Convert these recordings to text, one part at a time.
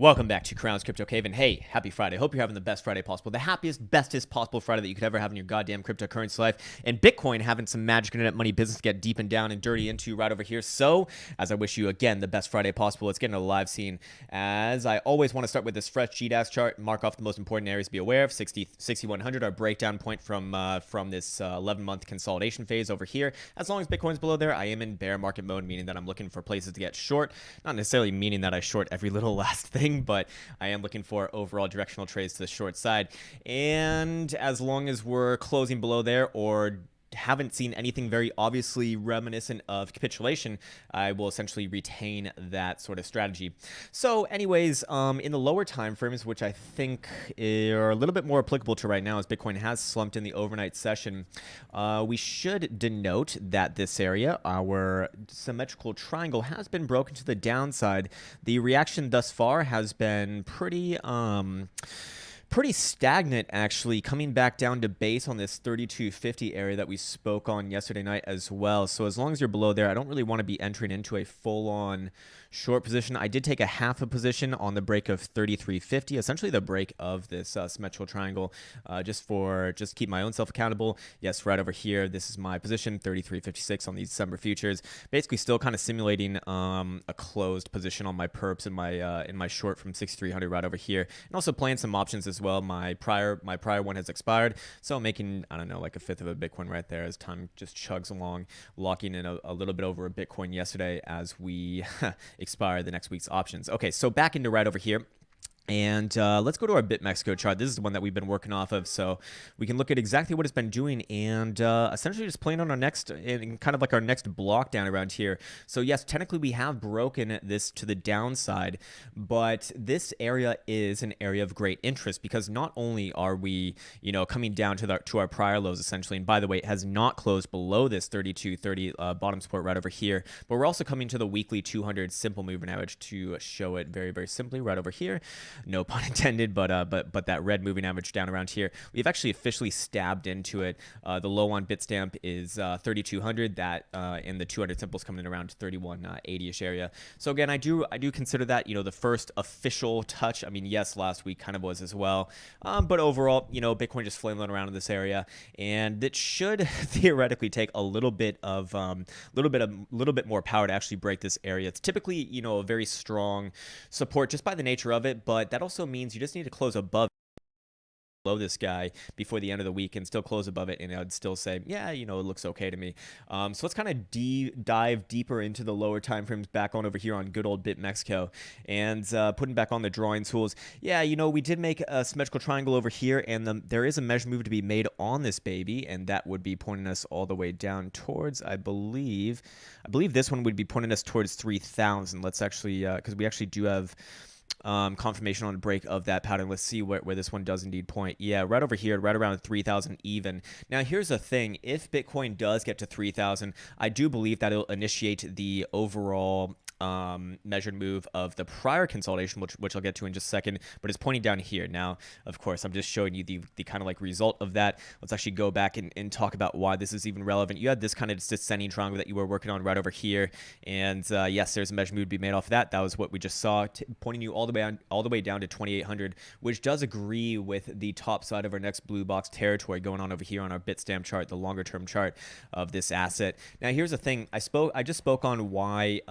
Welcome back to Krown's Crypto Cave, and hey, happy Friday. Hope you're having the best Friday possible, the happiest, bestest possible Friday that you could ever have in your goddamn cryptocurrency life, and Bitcoin having some magic internet money business to get deep and down and dirty into right over here. So, as I wish you, again, the best Friday possible, let's get into the live scene. As I always want to start with this fresh GDAX chart, mark off the most important areas to be aware of. 6100, our breakdown point from this 11-month consolidation phase over here. As long as Bitcoin's below there, I am in bear market mode, meaning that I'm looking for places to get short. Not necessarily meaning that I short every little last thing, but I am looking for overall directional trades to the short side. And as long as we're closing below there or haven't seen anything very obviously reminiscent of capitulation, I will essentially retain that sort of strategy. So anyways, in the lower time frames, which I think are a little bit more applicable to right now as Bitcoin has slumped in the overnight session, we should denote that this area, our symmetrical triangle, has been broken to the downside. The reaction thus far has been pretty stagnant, actually, coming back down to base on this 3250 area that we spoke on yesterday night as well. So as long as you're below there, I don't really want to be entering into a full-on short position. I did take a half a position on the break of 3350, essentially the break of this symmetrical triangle, just keep my own self accountable. Yes, right over here, this is my position, 3356 on these December futures. Basically, still kind of simulating a closed position on my perps in my short from 6300 right over here, and also playing some options as well. My prior one has expired, so I'm making, I don't know, like a fifth of a Bitcoin right there as time just chugs along, locking in a little bit over a Bitcoin yesterday as we expire the next week's options. Okay, so back into right over here. And let's go to our BitMexico chart. This is the one that we've been working off of, so we can look at exactly what it's been doing and essentially just playing on our next, kind of like our next block down around here. So yes, technically we have broken this to the downside, but this area is an area of great interest because not only are we, coming down to our prior lows essentially, and by the way, it has not closed below this 3230 bottom support right over here, but we're also coming to the weekly 200 simple moving average to show it very, very simply right over here. No pun intended, but that red moving average down around here, we've actually officially stabbed into it. The low on Bitstamp is 3200. That in the 200 simples coming in around 3180ish area. So again, I do consider that the first official touch. I mean, yes, last week kind of was as well, but overall, Bitcoin just flailing around in this area, and it should theoretically take a little bit more power to actually break this area. It's typically a very strong support just by the nature of it, but that also means you just need to close above this guy before the end of the week and still close above it, and I'd still say, yeah, it looks okay to me. So let's kind of dive deeper into the lower time frames back on over here on good old BitMexico and putting back on the drawing tools. Yeah, we did make a symmetrical triangle over here, and there is a measure move to be made on this baby, and that would be pointing us all the way down towards, I believe this one would be pointing us towards 3,000. Let's actually, because we actually do have confirmation on a break of that pattern. Let's see where this one does indeed point. Yeah, right over here, right around 3,000 even. Now, here's the thing. If Bitcoin does get to 3,000, I do believe that it'll initiate the overall measured move of the prior consolidation, which I'll get to in just a second, but it's pointing down here. Now, of course, I'm just showing you the kind of like result of that. Let's actually go back and talk about why this is even relevant. You had this kind of descending triangle that you were working on right over here, and yes, there's a measured move to be made off of that. That was what we just saw, pointing you all the way down to 2,800, which does agree with the top side of our next blue box territory going on over here on our Bitstamp chart, the longer term chart of this asset. Now, here's the thing. I just spoke on why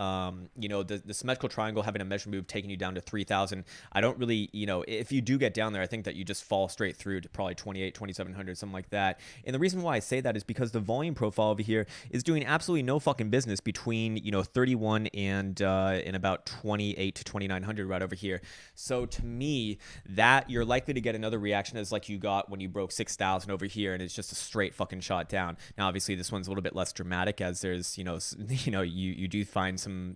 the symmetrical triangle having a measure move taking you down to 3,000. I don't really, if you do get down there, I think that you just fall straight through to probably 2,700, something like that. And the reason why I say that is because the volume profile over here is doing absolutely no fucking business between 31 and about 28 to 2,900 right over here. So to me, that you're likely to get another reaction as like you got when you broke 6,000 over here, and it's just a straight fucking shot down. Now, obviously, this one's a little bit less dramatic as there's you do find some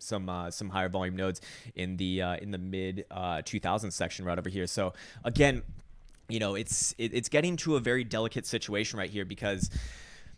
higher volume nodes in the mid 2000s section right over here. So again, it's getting to a very delicate situation right here because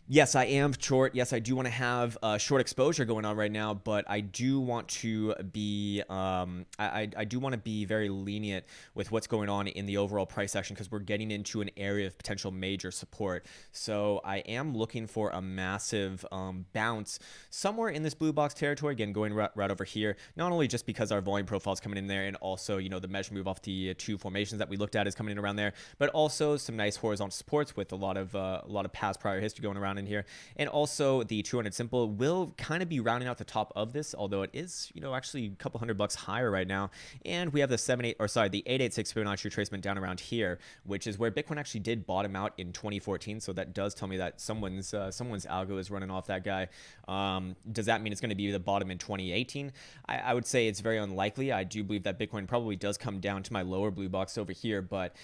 Yes, I am short. Yes, I do want to have short exposure going on right now, but I do want to be I do want to be very lenient with what's going on in the overall price action because we're getting into an area of potential major support. So I am looking for a massive bounce somewhere in this blue box territory. Again, going right over here. Not only just because our volume profile is coming in there, and also the measure move off the two formations that we looked at is coming in around there, but also some nice horizontal supports with a lot of past prior history going around in here. And also the 200 simple will kind of be rounding out the top of this, although it is, actually a couple $100 higher right now. And we have the the 886 Fibonacci retracement down around here, which is where Bitcoin actually did bottom out in 2014. So that does tell me that someone's algo is running off that guy. Does that mean it's going to be the bottom in 2018? I would say it's very unlikely. I do believe that Bitcoin probably does come down to my lower blue box over here, but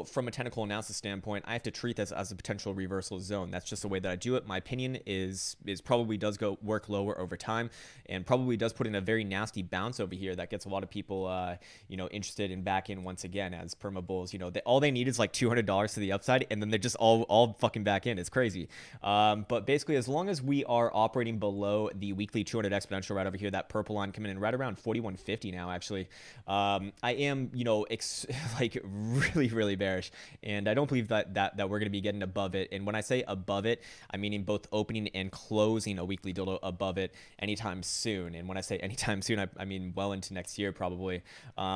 from a technical analysis standpoint, I have to treat this as a potential reversal zone. That's just the way that I do it. My opinion is probably does go work lower over time, and probably does put in a very nasty bounce over here that gets a lot of people interested in back in once again as perma bulls. All they need is like $200 to the upside, and then they're just all fucking back in. It's crazy. But basically, as long as we are operating below the weekly 200 exponential right over here, that purple line coming in right around 4150 now. Actually, I am like really bearish, and I don't believe that we're going to be getting above it. And when I say above it, I mean both opening and closing a weekly dildo above it anytime soon. And when I say anytime soon, I mean well into next year probably.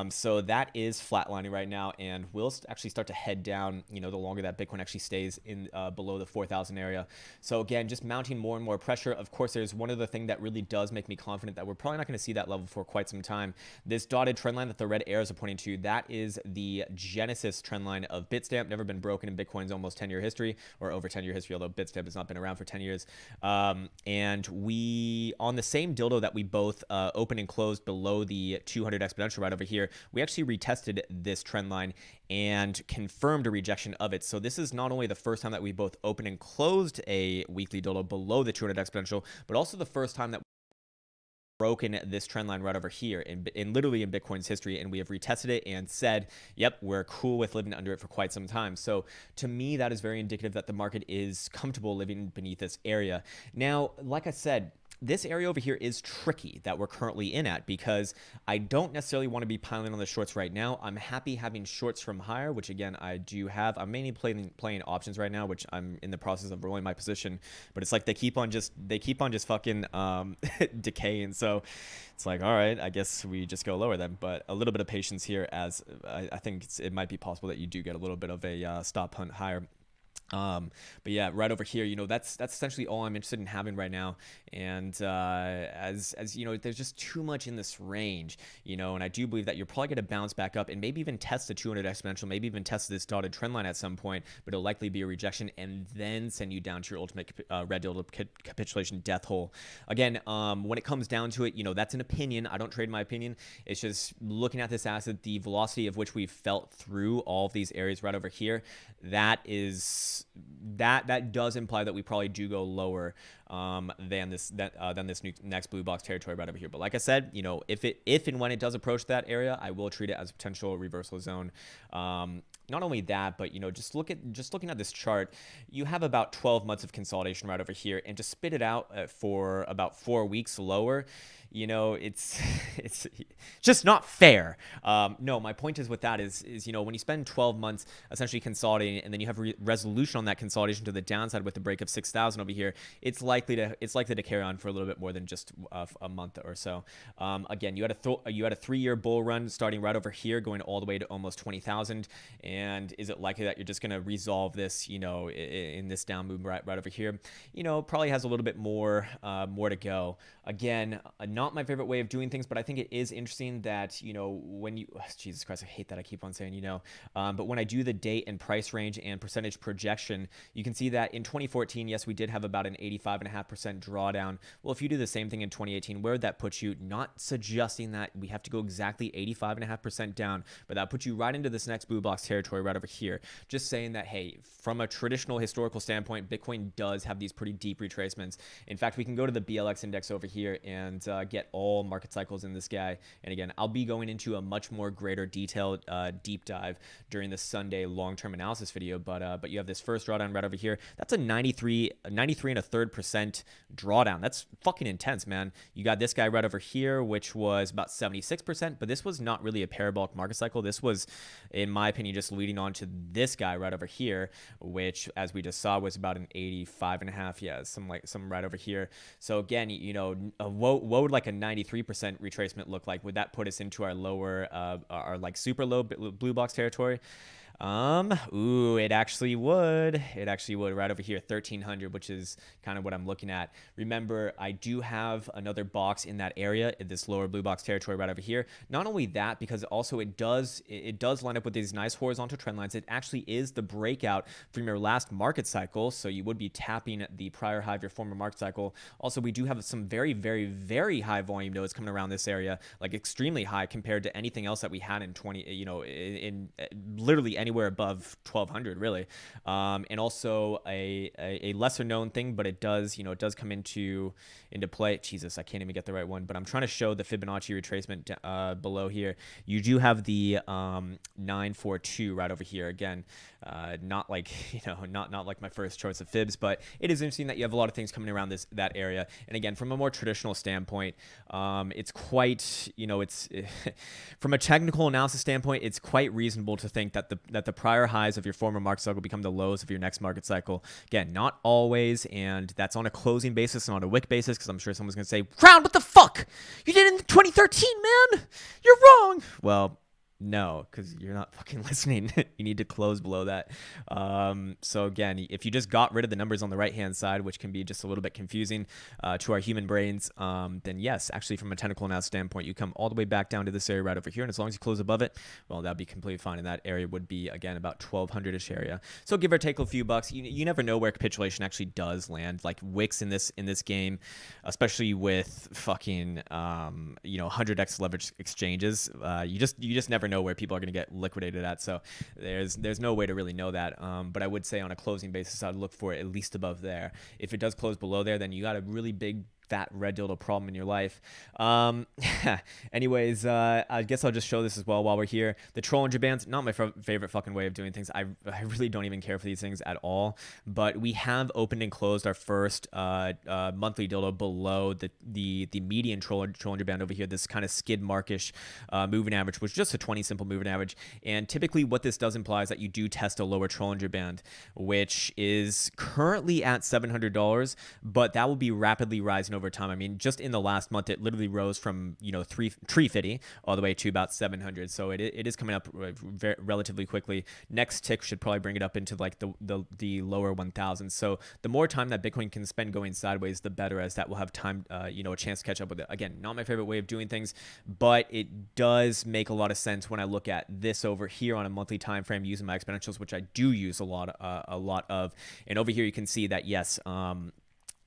So that is flatlining right now, and we'll actually start to head down, the longer that Bitcoin actually stays in below the 4,000 area. So again, just mounting more and more pressure. Of course, there's one other thing that really does make me confident that we're probably not going to see that level for quite some time. This dotted trend line that the red arrows are pointing to, that is the Genesis trend line of Bitstamp. Never been broken in Bitcoin's almost 10-year history, or over 10-year history, although Bitstamp has not been around for 10 years. And we, on the same dildo that we both opened and closed below the 200 exponential right over here, we actually retested this trend line and confirmed a rejection of it. So this is not only the first time that we both opened and closed a weekly dildo below the 200 exponential, but also the first time that broken this trend line right over here in literally in Bitcoin's history, and we have retested it and said, yep, we're cool with living under it for quite some time. So to me, that is very indicative that the market is comfortable living beneath this area. Now, like I said, this area over here is tricky that we're currently in at, because I don't necessarily want to be piling on the shorts right now. I'm happy having shorts from higher, which again, I do have. I'm mainly playing options right now, which I'm in the process of rolling my position, but it's like they keep on just fucking decaying. So it's like, all right, I guess we just go lower then, but a little bit of patience here, as I think it might be possible that you do get a little bit of a stop hunt higher. But yeah, right over here, that's essentially all I'm interested in having right now. And as there's just too much in this range, and I do believe that you're probably going to bounce back up and maybe even test the 200 exponential, maybe even test this dotted trend line at some point, but it'll likely be a rejection and then send you down to your ultimate red dildo capitulation death hole. Again, when it comes down to it, that's an opinion. I don't trade my opinion. It's just looking at this asset, the velocity of which we've felt through all of these areas right over here, that does imply that we probably do go lower than this next blue box territory right over here. But like I said, if and when it does approach that area, I will treat it as a potential reversal zone. Not only that, but just looking at this chart, you have about 12 months of consolidation right over here, and to spit it out for about 4 weeks lower, it's just not fair. No, my point is with that is when you spend 12 months essentially consolidating, and then you have resolution on that consolidation to the downside with the break of 6,000 over here, it's likely to carry on for a little bit more than just a month or so. Again, you had a 3-year bull run starting right over here, going all the way to almost 20,000. And is it likely that you're just going to resolve this, in this down move right over here? Probably has a little bit more to go. Again, not my favorite way of doing things, but I think it is interesting that, when you, Jesus Christ, I hate that I keep on saying, but when I do the date and price range and percentage projection, you can see that in 2014, yes, we did have about an 85.5% drawdown. Well, if you do the same thing in 2018, where would that put you? Not suggesting that we have to go exactly 85.5% down, but that puts you right into this next blue box territory territory right over here. Just saying that, hey, from a traditional historical standpoint, Bitcoin does have these pretty deep retracements. In fact, we can go to the BLX index over here and get all market cycles in this guy. And again, I'll be going into a much more greater detailed deep dive during the Sunday long-term analysis video. But you have this first drawdown right over here. That's a 93 and a third percent drawdown. That's fucking intense, man. You got this guy right over here, which was about 76%, but this was not really a parabolic market cycle. This was, in my opinion, just leading on to this guy right over here, which, as we just saw, was about an 85 and a half. Yeah, some right over here. So again, you know, what would like a 93% retracement look like? Would that put us into our lower, our like super low blue box territory? Ooh, it actually would. It actually would right over here, 1300, which is kind of what I'm looking at. Remember, I do have another box in that area, in this lower blue box territory right over here. Not only that, because also it does line up with these nice horizontal trend lines. It actually is the breakout from your last market cycle, so you would be tapping the prior high of your former market cycle. Also, we do have some very, very, very high volume nodes coming around this area, like extremely high compared to anything else that we had in 20, you know, in literally anywhere above 1200 really. And also a lesser known thing, but it does, you know, it does come into play. Jesus, I can't even get the right one, but I'm trying to show the Fibonacci retracement below here. You do have the 942 right over here. Again, not like, you know, not like my first choice of fibs, but it is interesting that you have a lot of things coming around that area. And again, from a more traditional standpoint, it's quite, you know, it's from a technical analysis standpoint, it's quite reasonable to think that the prior highs of your former market cycle become the lows of your next market cycle. Again, not always, and that's on a closing basis, not a wick basis, because I'm sure someone's going to say, Krown, what the fuck? You did it in 2013, man! You're wrong! Well, no, because you're not fucking listening. You need to close below that. So again, if you just got rid of the numbers on the right-hand side, which can be just a little bit confusing to our human brains, then yes, actually from a technical analysis standpoint, you come all the way back down to this area right over here, and as long as you close above it, well, that'd be completely fine, and that area would be, again, about 1200-ish area. So give or take a few bucks. You never know where capitulation actually does land. Like wicks in this game, especially with fucking 100x leverage exchanges, you just never know where people are going to get liquidated at. So there's no way to really know that. But I would say on a closing basis, I'd look for it at least above there. If it does close below there, then you got a really big fat red dildo problem in your life. Anyways, I guess I'll just show this as well while we're here. The Trollinger Bands, not my favorite fucking way of doing things. I really don't even care for these things at all. But we have opened and closed our first monthly dildo below the median Trollinger Band over here. This kind of skid markish moving average, which is just a 20 simple moving average. And typically what this does imply is that you do test a lower Trollinger Band, which is currently at $700, but that will be rapidly rising over time. I mean, just in the last month, it literally rose from 350 all the way to about 700. So it is coming up relatively quickly. Next tick should probably bring it up into like the lower 1,000. So the more time that Bitcoin can spend going sideways, the better, as that will have time, a chance to catch up with it. Again, not my favorite way of doing things, but it does make a lot of sense when I look at this over here on a monthly time frame using my exponentials, which I do use a lot of. And over here you can see that yes.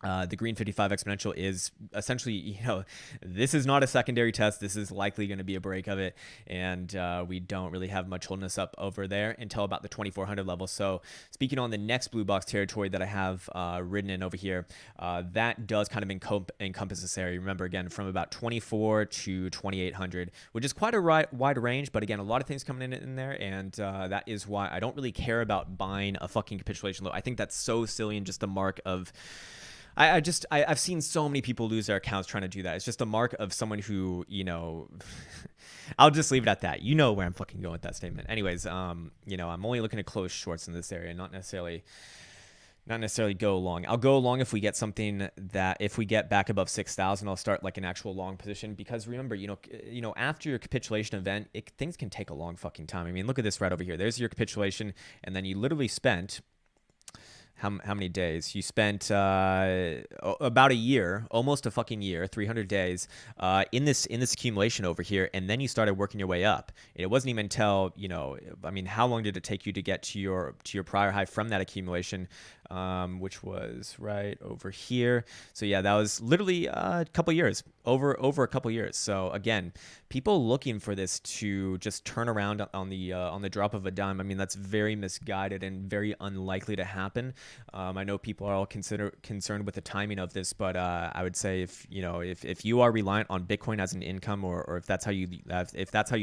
The green 55 exponential is essentially, this is not a secondary test. This is likely going to be a break of it. And we don't really have much holding us up over there until about the 2400 level. So speaking on the next blue box territory that I have written in over here, that does kind of encompass this area. Remember, again, from about 24 to 2800, which is quite a wide range. But again, a lot of things coming in there. And that is why I don't really care about buying a fucking capitulation low. I think that's so silly and just a mark of... I've seen so many people lose their accounts trying to do that. It's just a mark of someone who, I'll just leave it at that. You know where I'm fucking going with that statement. Anyways, I'm only looking to close shorts in this area, not necessarily go long. I'll go long if we get something that, if we get back above 6,000, I'll start like an actual long position, because remember, after your capitulation event, things can take a long fucking time. I mean, look at this right over here. There's your capitulation, and then you literally spent... How many days? You spent about a year, almost a fucking year, 300 days in this accumulation over here, and then you started working your way up. It wasn't even until how long did it take you to get to your prior high from that accumulation? which was right over here. So yeah, that was literally a couple years, over a couple years. So again, people looking for this to just turn around on the drop of a dime. I mean, that's very misguided and very unlikely to happen. I know people are all concerned with the timing of this, but I would say if you are reliant on Bitcoin as an income, or if that's how you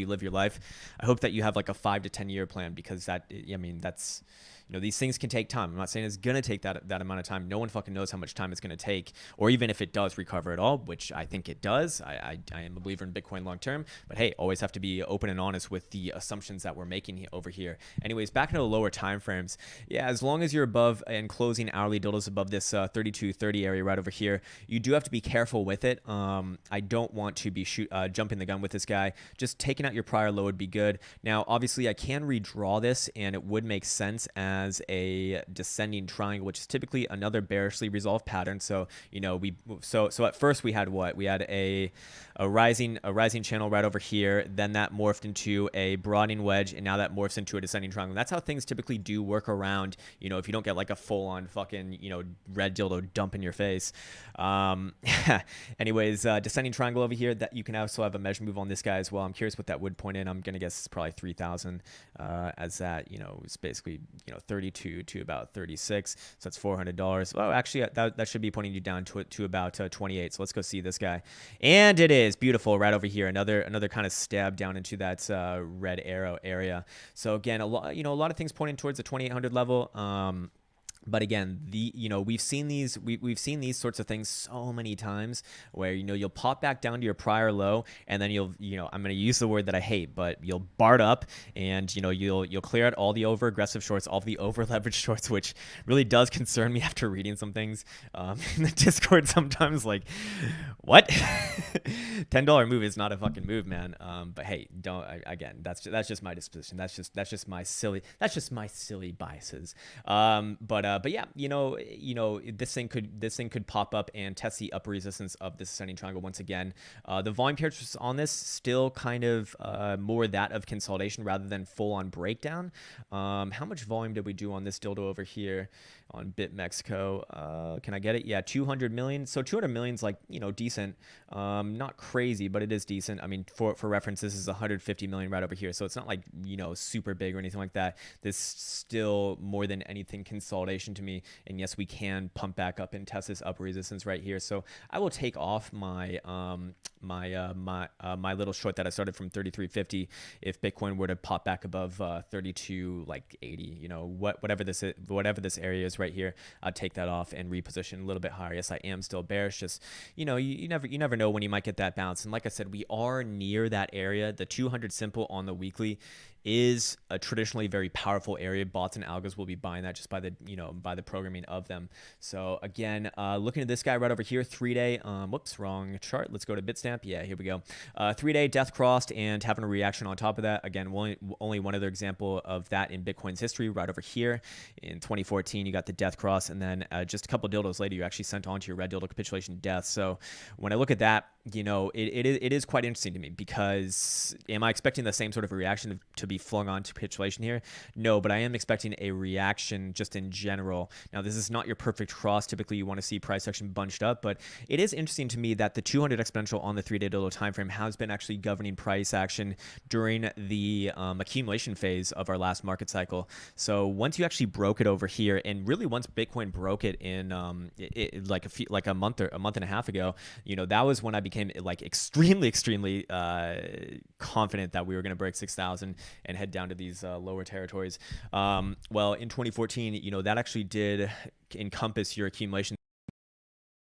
live your life, I hope that you have like a 5 to 10 year plan, because that's these things can take time. I'm not saying it's going to take that amount of time. No one fucking knows how much time it's going to take, or even if it does recover at all, which I think it does. I am a believer in Bitcoin long term, but hey, always have to be open and honest with the assumptions that we're making over here. Anyways, back into the lower time frames. Yeah, as long as you're above and closing hourly dildos above this 3230 area right over here, you do have to be careful with it. I don't want to be jumping the gun with this guy. Just taking out your prior low would be good. Now, obviously, I can redraw this, and it would make sense as a descending triangle, which is typically another bearishly resolved pattern. So so at first we had what? We had a rising channel right over here. Then that morphed into a broadening wedge, and now that morphs into a descending triangle. That's how things typically do work around. If you don't get like a full-on fucking red dildo dump in your face. Anyways, descending triangle over here. That you can also have a measure move on this guy as well. I'm curious what that would point in. I'm gonna guess it's probably 3,000, as that is basically 32 to about 36. So that's $400. Well, actually, that should be pointing you down to about 28. So let's go see this guy, and it is beautiful right over here. Another kind of stab down into that red arrow area. So again, a lot of things pointing towards the 2,800 level. But again, we've seen these sorts of things so many times where you'll pop back down to your prior low, and then I'm going to use the word that I hate, but you'll BART up, and you'll clear out all the over aggressive shorts, all the over leveraged shorts, which really does concern me after reading some things in the Discord sometimes. Like, what? $10 move is not a fucking move, man. But hey, again, that's just my disposition. That's just my silly biases. But yeah, this thing could pop up and test the upper resistance of this ascending triangle once again. The volume characteristics on this still kind of more that of consolidation rather than full on breakdown. How much volume did we do on this dildo over here on Bit Mexico? Can I get it? Yeah, 200 million. So 200 million is like decent. Not crazy, but it is decent. I mean, for reference, this is 150 million right over here, so it's not like super big or anything like that. This still more than anything consolidation to me. And yes, we can pump back up and test this upper resistance right here. So I will take off my my little short that I started from 33.50 if Bitcoin were to pop back above 32 like 80. Whatever this area is right here, I'll take that off and reposition a little bit higher. Yes, I am still bearish. Just you never know when you might get that bounce. And like I said, we are near that area. The 200 simple on the weekly is a traditionally very powerful area. Bots and algos will be buying that just by the programming of them. So again, looking at this guy right over here, 3-day, whoops, wrong chart. Let's go to Bitstamp. Yeah, here we go. 3-day death crossed and having a reaction on top of that. Again, only one other example of that in Bitcoin's history right over here. In 2014, you got the death cross, and then just a couple dildos later, you actually sent on to your red dildo capitulation death. So when I look at that, it is quite interesting to me, because am I expecting the same sort of reaction to be flung on to capitulation here? No, but I am expecting a reaction just in general. Now, this is not your perfect cross. Typically, you want to see price action bunched up, but it is interesting to me that the 200 exponential on the 3-day dildo time frame has been actually governing price action during the accumulation phase of our last market cycle. So once you actually broke it over here, and really once Bitcoin broke it in like a month and a half ago, that was when I became like extremely confident that we were going to break 6,000 and head down to these lower territories. Well, in 2014, that actually did encompass your accumulation,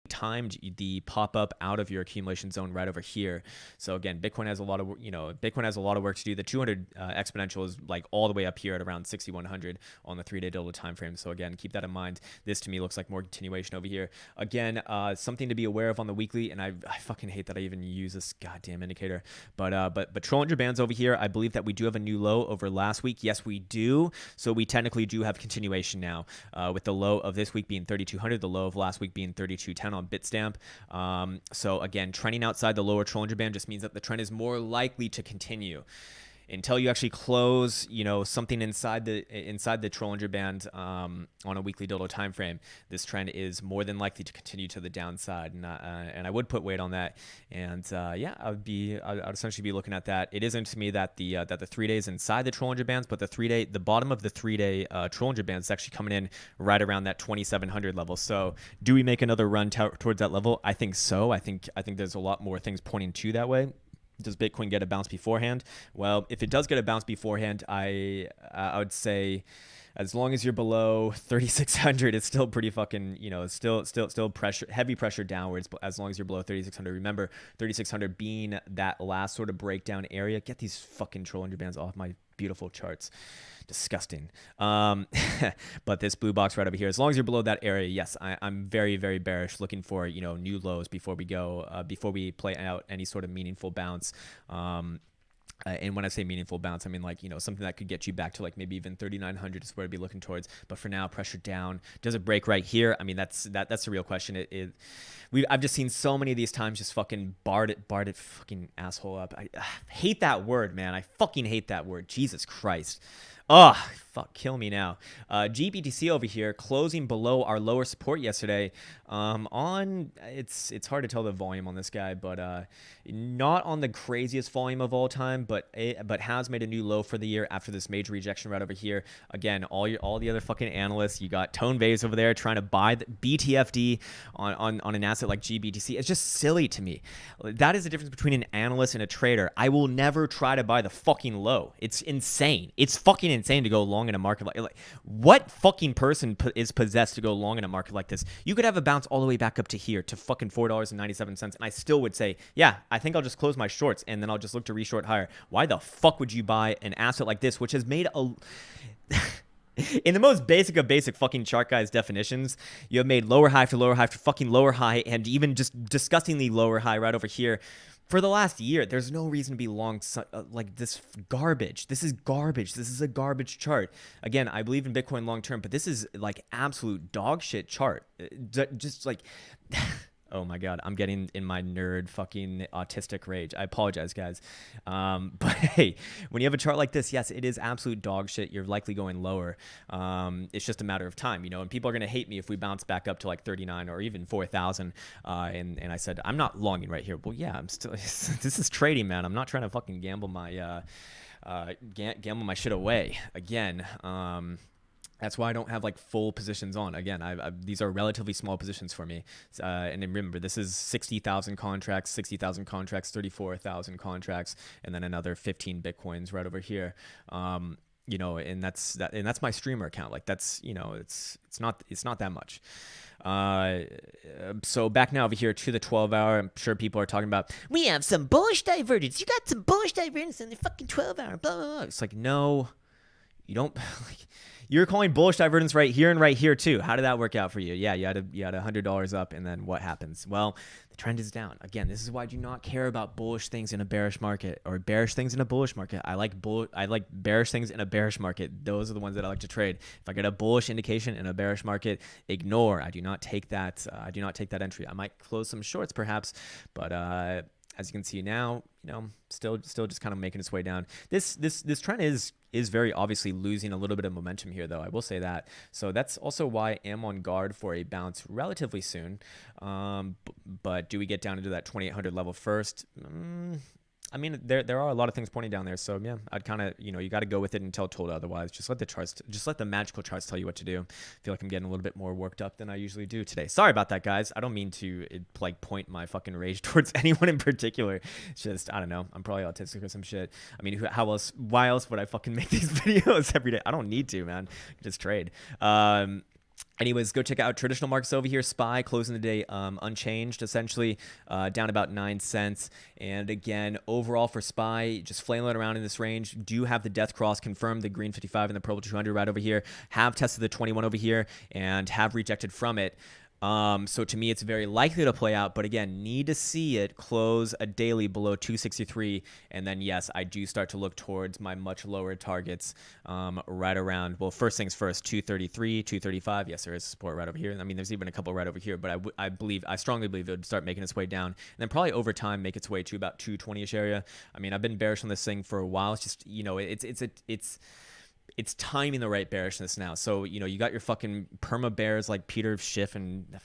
timed the pop up out of your accumulation zone right over here. So again, Bitcoin has a lot of work to do. The 200 exponential is like all the way up here at around 6,100 on the 3-day dildo time frame. So again, keep that in mind. This to me looks like more continuation over here. Again, something to be aware of on the weekly, and I fucking hate that I even use this goddamn indicator. But Bollinger Bands over here, I believe that we do have a new low over last week. Yes, we do. So we technically do have continuation now, with the low of this week being 3,200, the low of last week being 3,210 on Bitstamp. So again, trending outside the lower Bollinger Band just means that the trend is more likely to continue. until you actually close, something inside the Trollinger Band on a weekly dodo time frame, this trend is more than likely to continue to the downside, and I would put weight on that. And I'd essentially be looking at that. It isn't to me that the 3 days inside the Trollinger Bands, but the bottom of the 3-day Trollinger Bands is actually coming in right around that 2,700 level. So do we make another run towards that level? I think so. I think there's a lot more things pointing to that way. Does Bitcoin get a bounce beforehand? Well, if it does get a bounce beforehand, I would say, as long as you're below 3,600, it's still pretty fucking, still heavy pressure downwards. But as long as you're below 3,600, remember 3,600 being that last sort of breakdown area. Get these fucking Trollinger Bands off my beautiful charts. Disgusting. But this blue box right over here, as long as you're below that area, yes, I'm very, very bearish, looking for, new lows before we play out any sort of meaningful bounce. And when I say meaningful bounce, I mean something that could get you back to maybe even 3,900 is where I'd be looking towards. But for now, pressure down. Does it break right here? I mean, that's the real question. I've just seen so many of these times just fucking barred it fucking asshole up. I hate that word, man. I fucking hate that word. Jesus Christ. Oh, fuck, kill me now. GBTC over here closing below our lower support yesterday. It's hard to tell the volume on this guy, but not on the craziest volume of all time, but has made a new low for the year after this major rejection right over here. Again, all the other fucking analysts, you got Tone Vase over there trying to buy the BTFD on an asset like GBTC. It's just silly to me. That is the difference between an analyst and a trader. I will never try to buy the fucking low. It's insane. It's fucking insane to go long in a market like what fucking person is possessed to go long in a market like this? You could have a bounce all the way back up to here to fucking $4.97, and I still would say, yeah, I think I'll just close my shorts and then I'll just look to reshort higher. Why the fuck would you buy an asset like this, which has made a in the most basic of basic fucking chart guys definitions, you have made lower high after lower high after fucking lower high, and even just disgustingly lower high right over here for the last year. There's no reason to be long like this garbage. This is garbage. This is a garbage chart. Again, I believe in Bitcoin long term, but this is absolute dog shit chart. Just oh my God, I'm getting in my nerd fucking autistic rage. I apologize, guys. But hey, when you have a chart like this, yes, it is absolute dog shit. You're likely going lower. It's just a matter of time, and people are going to hate me if we bounce back up to 39 or even 4,000. And I said, I'm not longing right here. Well, yeah, I'm still, this is trading, man. I'm not trying to fucking gamble my shit away again. That's why I don't have full positions on. Again, these are relatively small positions for me. And then remember, this is 60,000 contracts, 34,000 contracts, and then another 15 Bitcoins right over here. And that's my streamer account. That's, it's not that much. So back now over here to the 12-hour. I'm sure people are talking about, we have some bullish divergence. You got some bullish divergence in the fucking 12-hour. Blah, blah, blah. It's no, you don't. You're calling bullish divergence right here too. How did that work out for you? Yeah, you had $100 up, and then what happens? Well, the trend is down. Again, this is why I do not care about bullish things in a bearish market or bearish things in a bullish market. I like bearish things in a bearish market. Those are the ones that I like to trade. If I get a bullish indication in a bearish market, ignore. I do not take that. I do not take that entry. I might close some shorts perhaps, but as you can see now, still just kind of making its way down. This trend is very obviously losing a little bit of momentum here, though. I will say that. So that's also why I am on guard for a bounce relatively soon. But do we get down into that 2,800 level first? I mean, there are a lot of things pointing down there. So yeah, I'd kind of, you got to go with it until told otherwise. Just let the magical charts tell you what to do. I feel like I'm getting a little bit more worked up than I usually do today. Sorry about that, guys. I don't mean to point my fucking rage towards anyone in particular. It's just, I don't know. I'm probably autistic or some shit. I mean, why else would I fucking make these videos every day? I don't need to, man. Just trade. Anyways, go check out traditional markets over here. SPY closing the day unchanged, essentially, down about 9 cents. And again, overall for SPY, just flailing around in this range. Do have the death cross confirmed, the green 55 and the purple 200 right over here. Have tested the 21 over here and have rejected from it. So to me, it's very likely to play out, but again, need to see it close a daily below 263, and then yes, I do start to look towards my much lower targets, right around. Well, first things first, 233, 235. Yes, there is support right over here. I mean, there's even a couple right over here, but I strongly believe it would start making its way down, and then probably over time make its way to about 220ish area. I mean, I've been bearish on this thing for a while. It's just it's timing the right bearishness now. So, you got your fucking perma bears like Peter Schiff and that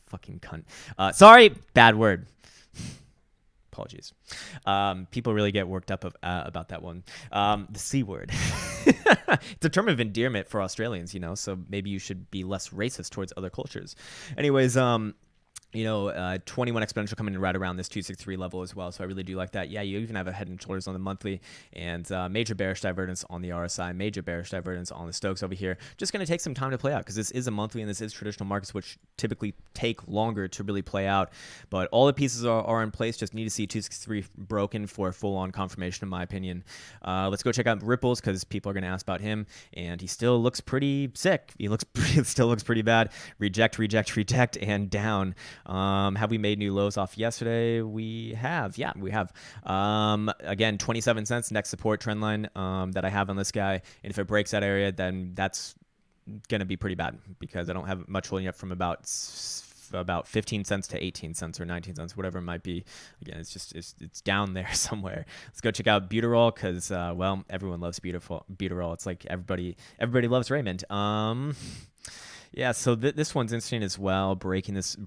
fucking cunt. Sorry, bad word. Apologies. People really get worked up about that one. The C word. It's a term of endearment for Australians, so maybe you should be less racist towards other cultures. Anyways, 21 exponential coming in right around this 263 level as well. So I really do like that. Yeah, you even have a head and shoulders on the monthly, and major bearish divergence on the RSI, major bearish divergence on the Stokes over here. Just going to take some time to play out because this is a monthly and this is traditional markets, which typically take longer to really play out. But all the pieces are in place. Just need to see 263 broken for full-on confirmation, in my opinion. Let's go check out Ripples because people are going to ask about him, and he still looks pretty sick. He still looks pretty bad. Reject, and down. Have we made new lows off yesterday? We have. Yeah, we have. Again, 27 cents, next support trend line that I have on this guy. And if it breaks that area, then that's going to be pretty bad because I don't have much holding up from about 15 cents to 18 cents or 19 cents, whatever it might be. Again, it's down there somewhere. Let's go check out Butyrol because, everyone loves Butyrol. It's like everybody loves Raymond. Yeah, so this one's interesting as well. Breaking this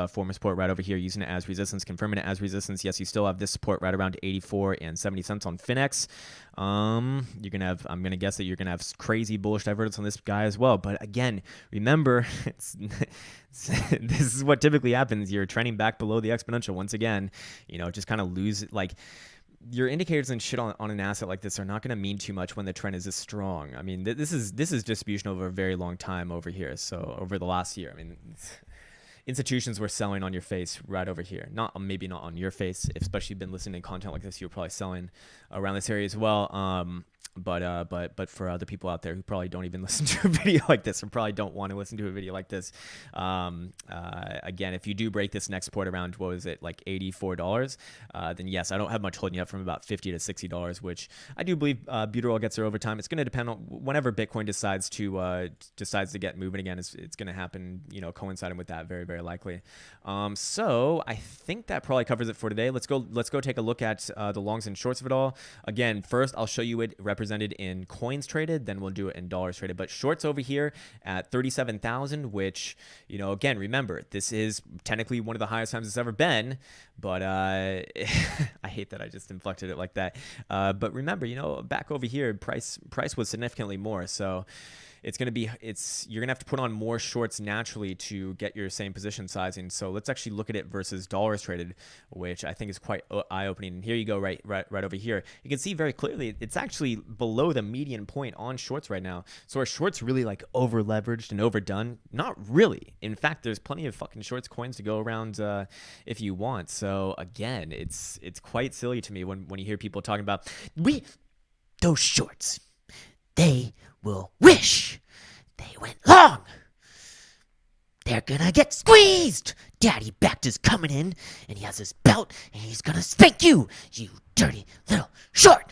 former support right over here, using it as resistance, confirming it as resistance. Yes, you still have this support right around 84 and 70 cents on Finex. I'm gonna guess that you're gonna have crazy bullish divergence on this guy as well. But again, remember, this is what typically happens. You're trending back below the exponential once again. Just kind of lose like. Your indicators and shit on an asset like this are not going to mean too much when the trend is this strong. I mean, this is distribution over a very long time over here. So over the last year, I mean, institutions were selling on your face right over here. Maybe not on your face, especially if you've been listening to content like this, you're probably selling around this area as well. But for other people out there who probably don't even listen to a video like this or probably don't want to listen to a video like this, again, if you do break this next support around, what was it, like $84, then yes, I don't have much holding up from about $50 to $60, which I do believe Butyrol gets there over time. It's going to depend on whenever Bitcoin decides to get moving again. It's going to happen, coinciding with that, very, very likely. So I think that probably covers it for today. Let's go take a look at the longs and shorts of it all. Again, first I'll show you it represented in coins traded, then we'll do it in dollars traded. But shorts over here at 37,000, which, again, remember, this is technically one of the highest times it's ever been, but I hate that I just inflected it like that. But remember, back over here, price was significantly more, so you're gonna have to put on more shorts naturally to get your same position sizing. So let's actually look at it versus dollars traded, which I think is quite eye-opening. And here you go, right over here. You can see very clearly it's actually below the median point on shorts right now. So are shorts really like over leveraged and overdone? Not really. In fact, there's plenty of fucking shorts coins to go around if you want. So again, it's quite silly to me when you hear people talking about those shorts. They will wish they went long. They're gonna get squeezed. Daddy Bactor's coming in, and he has his belt, and he's gonna spank you, you dirty little short.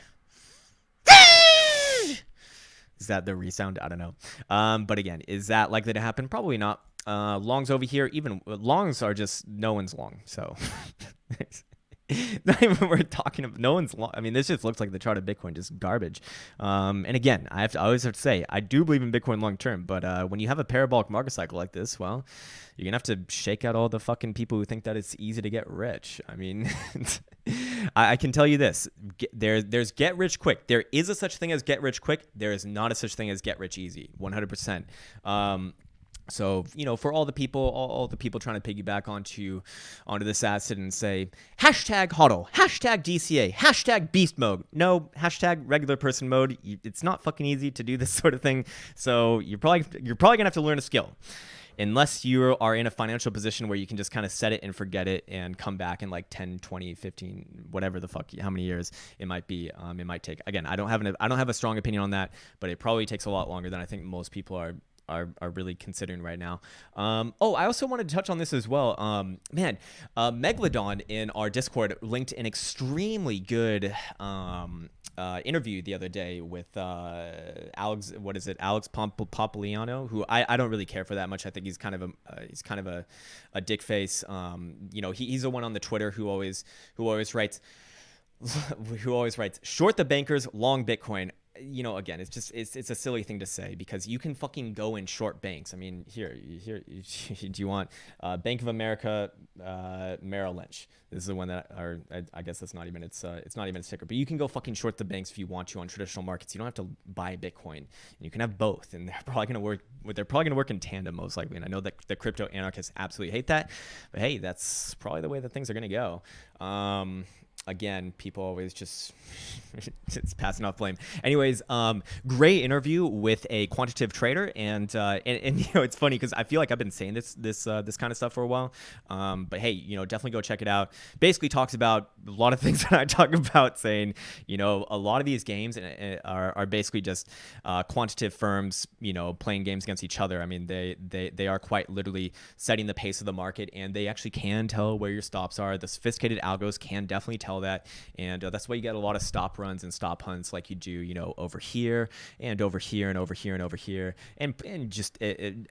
Is that the resound? I don't know. But again, is that likely to happen? Probably not. Longs over here, even longs are just no one's long. So not even worth talking about. No one's long. I mean, this just looks like the chart of Bitcoin, just garbage. And again, I always have to say, I do believe in Bitcoin long term, but when you have a parabolic market cycle like this, well, you're gonna have to shake out all the fucking people who think that it's easy to get rich. I mean, I can tell you this: there's get rich quick. There is a such thing as get rich quick. There is not a such thing as get rich easy. 100%. So, for all the people trying to piggyback onto this asset and say, hashtag HODL, hashtag DCA, hashtag beast mode. No, hashtag regular person mode. It's not fucking easy to do this sort of thing. So you're probably going to have to learn a skill. Unless you are in a financial position where you can just kind of set it and forget it and come back in like 10, 20, 15, whatever the fuck, how many years it might be. It might take. Again, I don't have a strong opinion on that, but it probably takes a lot longer than I think most people are are really considering right now. Oh, I also wanted to touch on this as well. Megalodon in our Discord linked an extremely good interview the other day with Alex. What is it? Alex Popoliano, who I don't really care for that much. I think he's kind of a dick face. He's the one on the Twitter who always writes short the bankers, long Bitcoin. Again, it's a silly thing to say because you can fucking go and short banks. I mean, here, do you want Bank of America, Merrill Lynch? This is the one that I guess that's not even it's not even a ticker, but you can go fucking short the banks if you want to on traditional markets. You don't have to buy Bitcoin. You can have both, and they're probably gonna work in tandem most likely. And I know that the crypto anarchists absolutely hate that, but hey, that's probably the way that things are gonna go. Again, people always just it's passing off blame. Anyways, great interview with a quantitative trader, and it's funny because I feel like I've been saying this kind of stuff for a while. But hey, definitely go check it out. Basically talks about a lot of things that I talk about, saying a lot of these games are basically just quantitative firms playing games against each other. I mean, they are quite literally setting the pace of the market, and they actually can tell where your stops are. The sophisticated algos can definitely tell that, and that's why you get a lot of stop runs and stop hunts like you do over here and over here and over here and over here, and just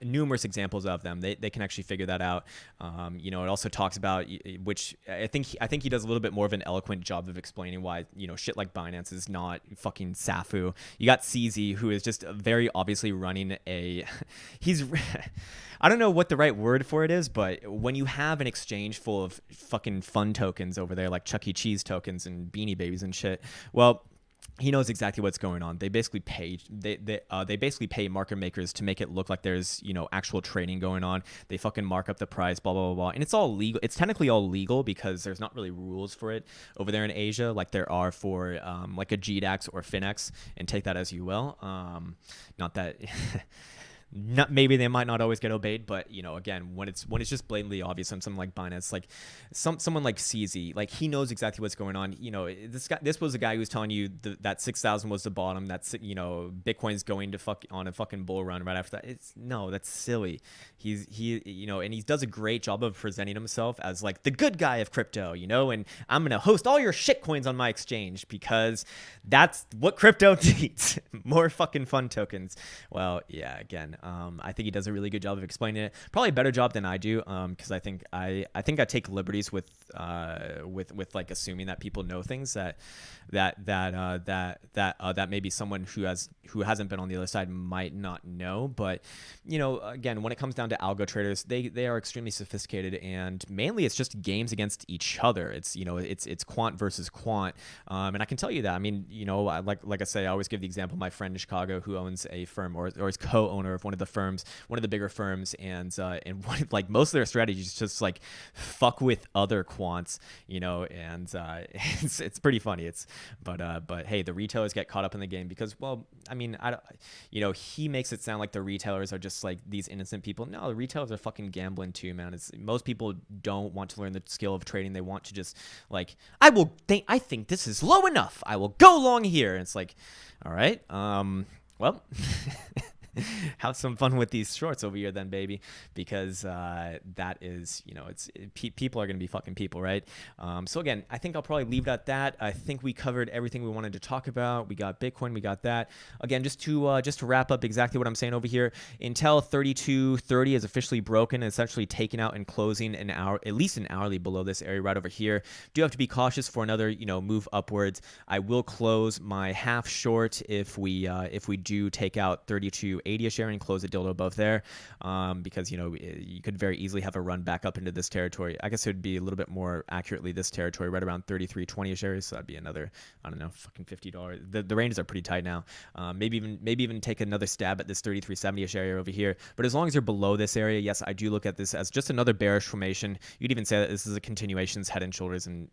numerous examples of them. They can actually figure that out. It also talks about, which I think he does a little bit more of an eloquent job of explaining why shit like Binance is not fucking Safu. You got CZ, who is just very obviously running he's I don't know what the right word for it is, but when you have an exchange full of fucking fun tokens over there, like Chuck E. Cheese tokens and Beanie Babies and shit, well, he knows exactly what's going on. They basically pay market makers to make it look like there's actual trading going on. They fucking mark up the price, blah blah blah blah, and it's all legal. It's technically all legal because there's not really rules for it over there in Asia like there are for like a GDAX or FinX, and take that as you will. Not that. Maybe they might not always get obeyed, but again, when it's just blatantly obvious on something like Binance, like someone like CZ, like he knows exactly what's going on. This was a guy who was telling you that 6,000 was the bottom. That's Bitcoin's going to on a fucking bull run right after that. That's silly. And he does a great job of presenting himself as like the good guy of crypto, and I'm gonna host all your shit coins on my exchange because that's what crypto needs. More fucking fun tokens. Well, yeah, again. I think he does a really good job of explaining it. Probably a better job than I do, because I think I take liberties with like assuming that people know things that maybe someone who hasn't been on the other side might not know. But again, when it comes down to algo traders, they are extremely sophisticated, and mainly it's just games against each other. It's quant versus quant, and I can tell you that. I mean, like I say, I always give the example. My friend in Chicago who owns a firm or is co-owner of one of the bigger firms, and like most of their strategies just like fuck with other quants, and it's pretty funny. But hey, the retailers get caught up in the game because, well, I mean, he makes it sound like the retailers are just like these innocent people. No, the retailers are fucking gambling too, man. Most people don't want to learn the skill of trading. They want to just like, I think this is low enough, I will go long here. And it's like, all right, well. Have some fun with these shorts over here then, baby, because that is, people are going to be fucking people, right? So again, I think I'll probably leave it at that. I think we covered everything we wanted to talk about. We got Bitcoin, we got that. Again, just to wrap up exactly what I'm saying over here, Intel 3230 is officially broken and essentially taken out and closing an hour, at least an hourly below this area right over here. Do have to be cautious for another, move upwards. I will close my half short if we do take out 3280-ish area and close a dildo above there, because you could very easily have a run back up into this territory. I guess it would be a little bit more accurately this territory right around 3320-ish area, so that'd be another, I don't know, fucking $50. The ranges are pretty tight now. Maybe even take another stab at this 3370-ish area over here. But as long as you're below this area, yes, I do look at this as just another bearish formation. You'd even say that this is a continuations, head and shoulders, and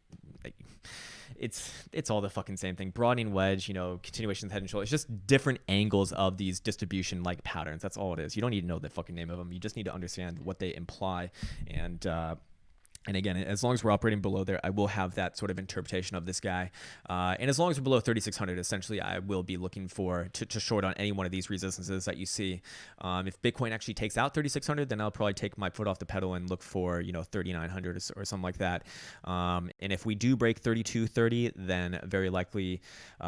it's all the fucking same thing. Broadening wedge, continuations, head and shoulders. It's just different angles of these distribution like patterns. That's all it is. You don't need to know the fucking name of them. You just need to understand what they imply. And And again, as long as we're operating below there, I will have that sort of interpretation of this guy. And as long as we're below 3,600, essentially, I will be looking for to short on any one of these resistances that you see. If Bitcoin actually takes out 3,600, then I'll probably take my foot off the pedal and look for 3,900 or something like that. And if we do break 3,230, then very likely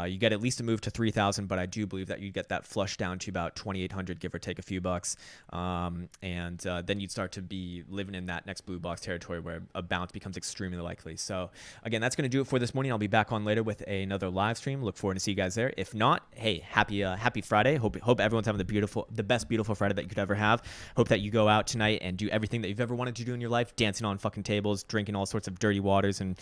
you get at least a move to 3,000. But I do believe that you get that flush down to about 2,800, give or take a few bucks. And then you'd start to be living in that next blue box territory where a bounce becomes extremely likely. So again, that's going to do it for this morning. I'll be back on later with another live stream. Look forward to see you guys there. If not, hey, happy Friday. Hope everyone's having the best beautiful Friday that you could ever have. Hope that you go out tonight and do everything that you've ever wanted to do in your life, dancing on fucking tables, drinking all sorts of dirty waters, and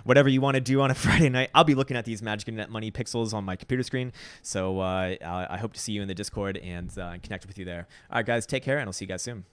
whatever you want to do on a Friday night. I'll be looking at these Magic Internet Money pixels on my computer screen. So I hope to see you in the Discord and connect with you there. All right, guys, take care, and I'll see you guys soon.